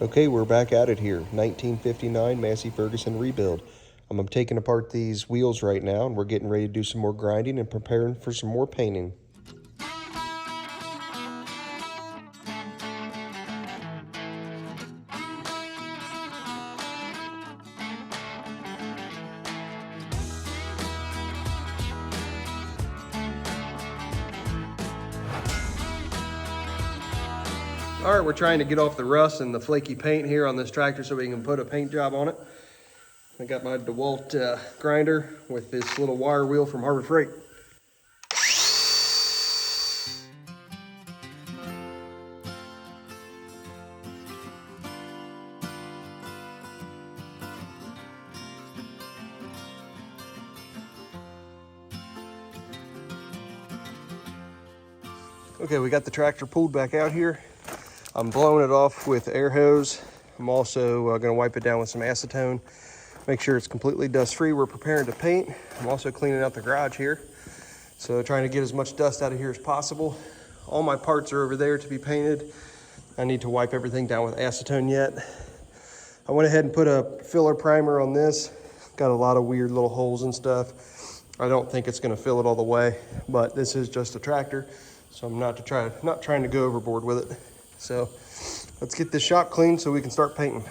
Okay, we're back at it here. 1959 Massey Ferguson rebuild. I'm taking apart these wheels right now, and we're getting ready to do some more grinding and preparing for some more painting. All right, we're trying to get off the rust and the flaky paint here on this tractor so we can put a paint job on it. I got my DeWalt grinder with this little wire wheel from Harbor Freight. Okay, we got the tractor pulled back out here. I'm blowing it off with air hose. I'm also going to wipe it down with some acetone. Make sure it's completely dust free. We're preparing to paint. I'm also cleaning out the garage here. So trying to get as much dust out of here as possible. All my parts are over there to be painted. I need to wipe everything down with acetone yet. I went ahead and put a filler primer on this. Got a lot of weird little holes and stuff. I don't think it's going to fill it all the way, but this is just a tractor. So I'm not trying to go overboard with it. So let's get this shop clean so we can start painting.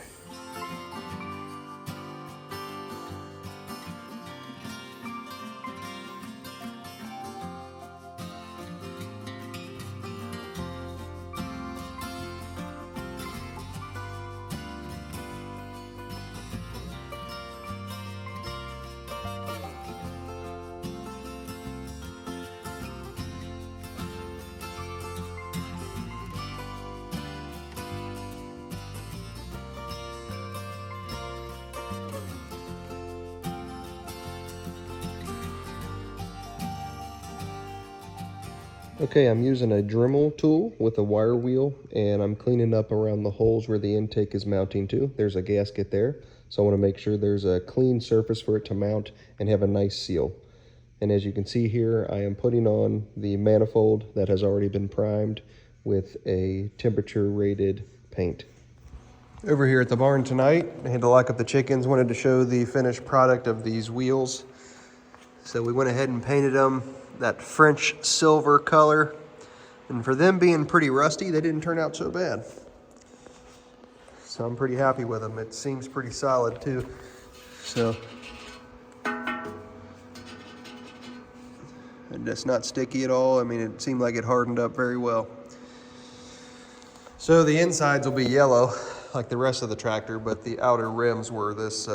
Okay, I'm using a Dremel tool with a wire wheel, and I'm cleaning up around the holes where the intake is mounting to. There's a gasket there, so I want to make sure there's a clean surface for it to mount and have a nice seal. And as you can see here, I am putting on the manifold that has already been primed with a temperature rated paint. Over here at the barn tonight, I had to lock up the chickens, wanted to show the finished product of these wheels. So we went ahead and painted them that French silver color. And for them being pretty rusty, they didn't turn out so bad. So I'm pretty happy with them. It seems pretty solid too. So, and it's not sticky at all. I mean, it seemed like it hardened up very well. So the insides will be yellow like the rest of the tractor, but the outer rims were this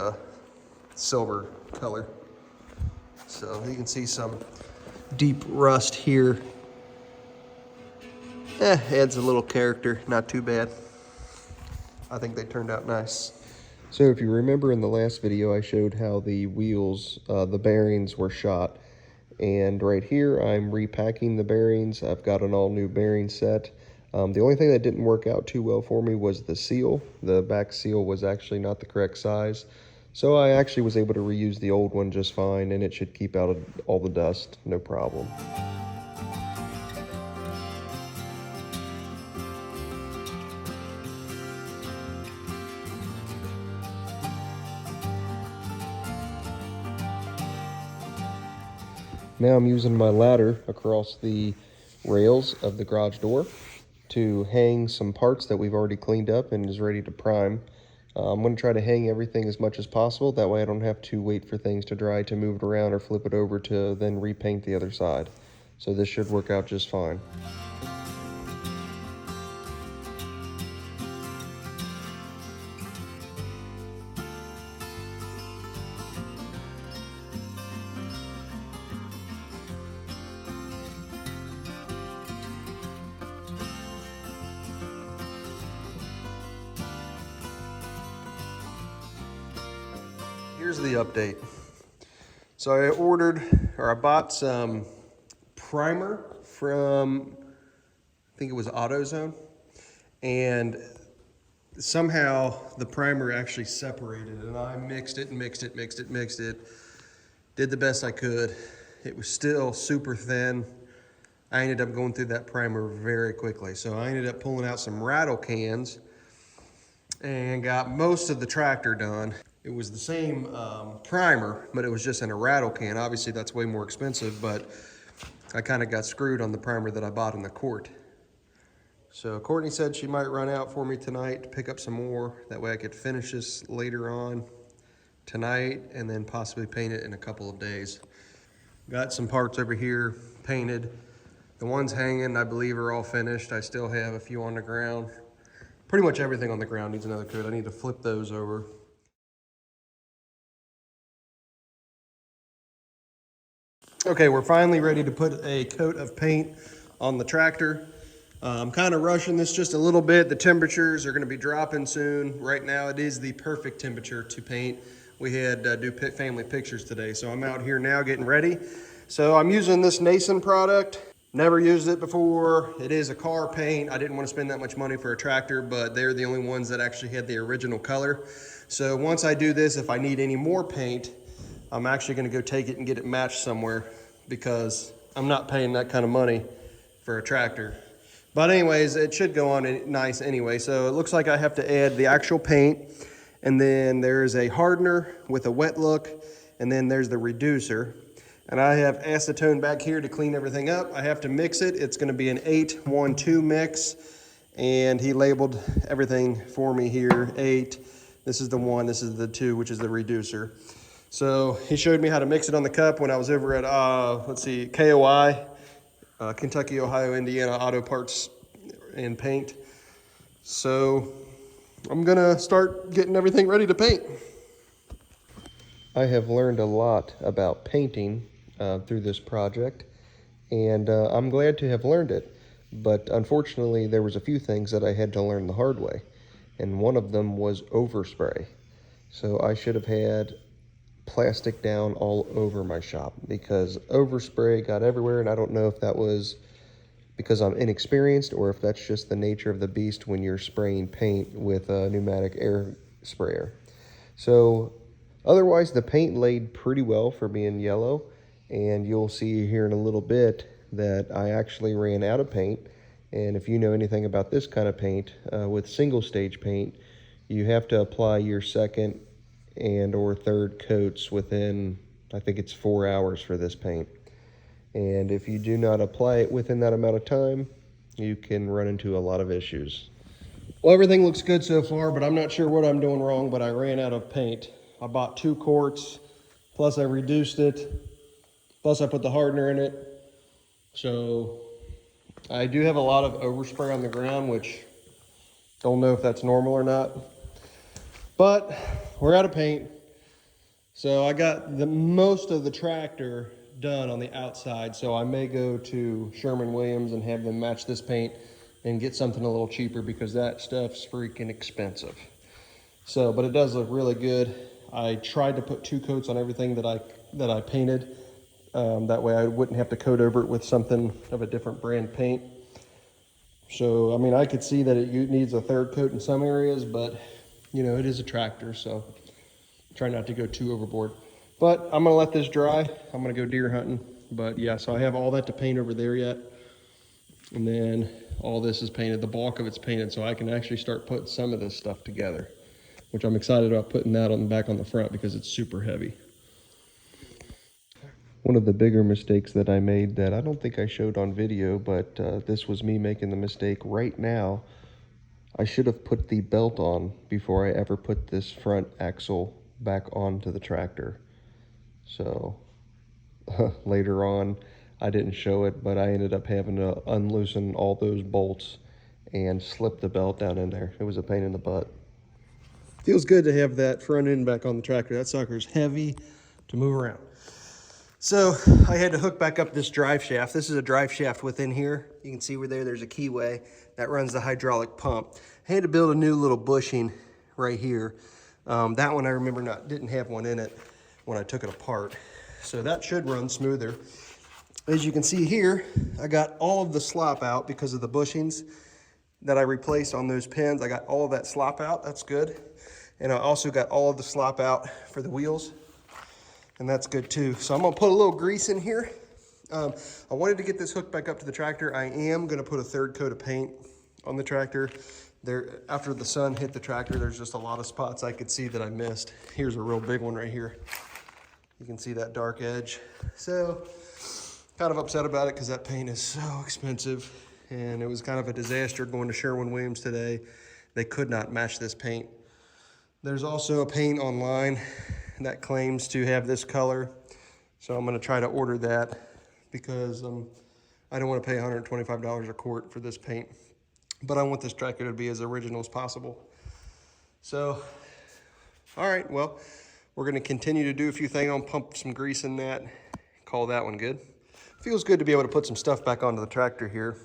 silver color. So you can see some deep rust here. Adds a little character, not too bad. I think they turned out nice. So if you remember in the last video, I showed how the wheels, the bearings were shot. And right here, I'm repacking the bearings. I've got an all new bearing set. The only thing that didn't work out too well for me was the seal. The back seal was actually not the correct size. So I actually was able to reuse the old one just fine, and it should keep out all the dust, no problem. Now I'm using my ladder across the rails of the garage door to hang some parts that we've already cleaned up and is ready to prime. I'm going to try to hang everything as much as possible. That way I don't have to wait for things to dry to move it around or flip it over to then repaint the other side. So this should work out just fine. Here's the update. So I bought some primer from, I think it was AutoZone, and somehow the primer actually separated, and I mixed it, did the best I could. It was still super thin. I ended up going through that primer very quickly. So I ended up pulling out some rattle cans and got most of the tractor done. It was the same primer, but it was just in a rattle can. Obviously that's way more expensive, but I kind of got screwed on the primer that I bought in the quart. So Courtney said she might run out for me tonight to pick up some more. That way I could finish this later on tonight and then possibly paint it in a couple of days. Got some parts over here painted. The ones hanging, I believe, are all finished. I still have a few on the ground. Pretty much everything on the ground needs another coat. I need to flip those over. Okay, we're finally ready to put a coat of paint on the tractor. I'm kind of rushing this just a little bit. The temperatures are going to be dropping soon. Right now it is the perfect temperature to paint. We had do family pictures today, so I'm out here now getting ready. So I'm using this Nason product. Never used it before. It is a car paint. I didn't want to spend that much money for a tractor, but they're the only ones that actually had the original color. So once I do this, if I need any more paint, I'm actually going to go take it and get it matched somewhere because I'm not paying that kind of money for a tractor. But anyways, it should go on nice anyway. So it looks like I have to add the actual paint, and then there's a hardener with a wet look, and then there's the reducer. And I have acetone back here to clean everything up. I have to mix it. It's going to be an 8-1-2 mix, and he labeled everything for me here. 8, this is the 1, this is the 2, which is the reducer. So he showed me how to mix it on the cup when I was over at, KOI, Kentucky, Ohio, Indiana Auto Parts and Paint. So I'm gonna start getting everything ready to paint. I have learned a lot about painting through this project, and I'm glad to have learned it. But unfortunately, there was a few things that I had to learn the hard way, and one of them was overspray. So I should have had plastic down all over my shop because overspray got everywhere, and I don't know if that was because I'm inexperienced or if that's just the nature of the beast when you're spraying paint with a pneumatic air sprayer. So otherwise the paint laid pretty well for being yellow, and you'll see here in a little bit that I actually ran out of paint. And if you know anything about this kind of paint, with single stage paint, you have to apply your second and or third coats within, I think it's 4 hours for this paint. And if you do not apply it within that amount of time, you can run into a lot of issues. Well, everything looks good so far, but I'm not sure what I'm doing wrong, but I ran out of paint. I bought 2 quarts, plus I reduced it, plus I put the hardener in it. So I do have a lot of overspray on the ground, which don't know if that's normal or not. But we're out of paint. So I got the most of the tractor done on the outside. So I may go to Sherwin-Williams and have them match this paint and get something a little cheaper because that stuff's freaking expensive. So, but it does look really good. I tried to put 2 coats on everything that I painted. That way I wouldn't have to coat over it with something of a different brand paint. So, I mean, I could see that it needs a 3rd coat in some areas, but you know, it is a tractor, so try not to go too overboard. But I'm gonna let this dry. I'm gonna go deer hunting. But yeah, so I have all that to paint over there yet. And then all this is painted. The bulk of it's painted, so I can actually start putting some of this stuff together, which I'm excited about putting that on the back on the front because it's super heavy. One of the bigger mistakes that I made that I don't think I showed on video, but this was me making the mistake right now. I should have put the belt on before I ever put this front axle back onto the tractor. So later on, I didn't show it, but I ended up having to unloosen all those bolts and slip the belt down in there. It was a pain in the butt. Feels good to have that front end back on the tractor. That sucker's heavy to move around. So I had to hook back up this drive shaft. This is a drive shaft within here. You can see where there's a keyway that runs the hydraulic pump. I had to build a new little bushing right here. That one I remember didn't have one in it when I took it apart. So that should run smoother. As you can see here, I got all of the slop out because of the bushings that I replaced on those pins. I got all of that slop out, that's good. And I also got all of the slop out for the wheels, and that's good too. So I'm gonna put a little grease in here. I wanted to get this hooked back up to the tractor. I am gonna put a 3rd coat of paint on the tractor There, after the sun hit the tractor, there's just a lot of spots I could see that I missed. Here's a real big one right here. You can see that dark edge. So, kind of upset about it because that paint is so expensive. And it was kind of a disaster going to Sherwin-Williams today. They could not match this paint. There's also a paint online that claims to have this color. So I'm gonna try to order that because I don't want to pay $125 a quart for this paint. But I want this tractor to be as original as possible. So, all right, well, we're gonna continue to do a few things. I'll pump some grease in that, call that one good. Feels good to be able to put some stuff back onto the tractor here.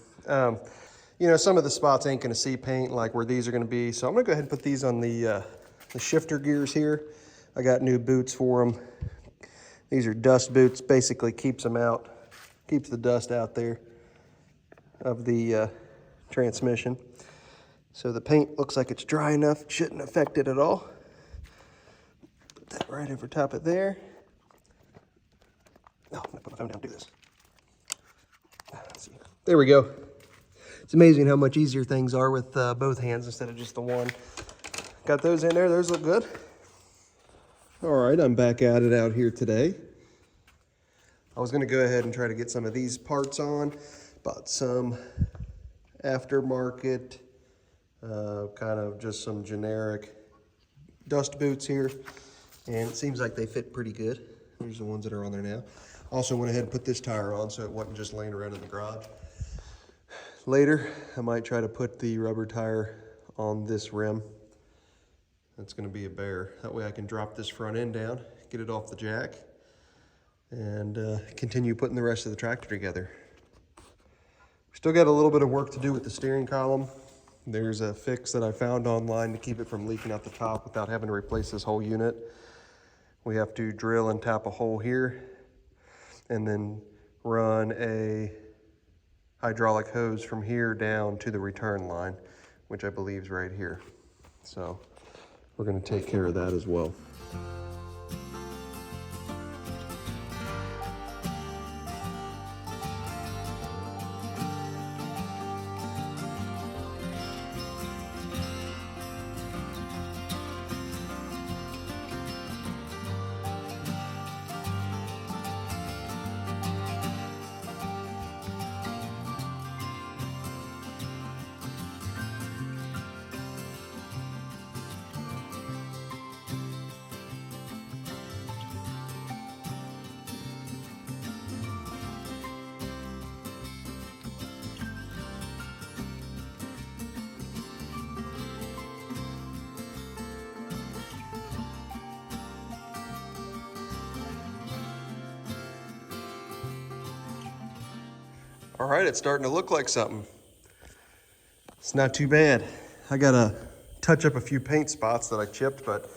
You know, some of the spots ain't gonna see paint like where these are gonna be. So I'm gonna go ahead and put these on the shifter gears here. I got new boots for them. These are dust boots, basically keeps them out, keeps the dust out there of the transmission. So the paint looks like it's dry enough, it shouldn't affect it at all. Put that right over top of there. Oh, I'm gonna put my phone down and do this. Let's see. There we go. It's amazing how much easier things are with both hands instead of just the one. Got those in there, those look good. All right, I'm back at it out here today. I was gonna go ahead and try to get some of these parts on. Bought some aftermarket, kind of just some generic dust boots here. And it seems like they fit pretty good. Here's the ones that are on there now. Also went ahead and put this tire on so it wasn't just laying around in the garage. Later, I might try to put the rubber tire on this rim. That's gonna be a bear. That way I can drop this front end down, get it off the jack, and continue putting the rest of the tractor together. Still got a little bit of work to do with the steering column. There's a fix that I found online to keep it from leaking out the top without having to replace this whole unit. We have to drill and tap a hole here and then run a hydraulic hose from here down to the return line, which I believe is right here. So we're going to take care of that as well. All right, it's starting to look like something. It's not too bad. I gotta touch up a few paint spots that I chipped, but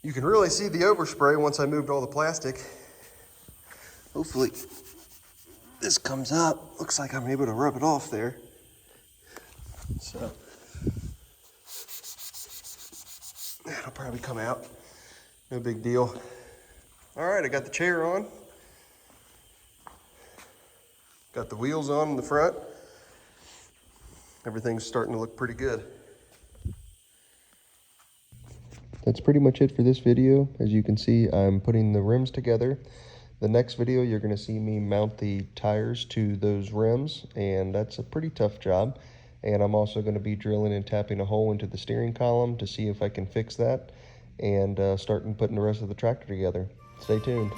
you can really see the overspray once I moved all the plastic. Hopefully this comes up. Looks like I'm able to rub it off there. So that'll probably come out. No big deal. All right, I got the chair on. Got the wheels on in the front. Everything's starting to look pretty good. That's pretty much it for this video. As you can see, I'm putting the rims together. The next video, you're going to see me mount the tires to those rims, and that's a pretty tough job. And I'm also going to be drilling and tapping a hole into the steering column to see if I can fix that, and starting putting the rest of the tractor together. Stay tuned.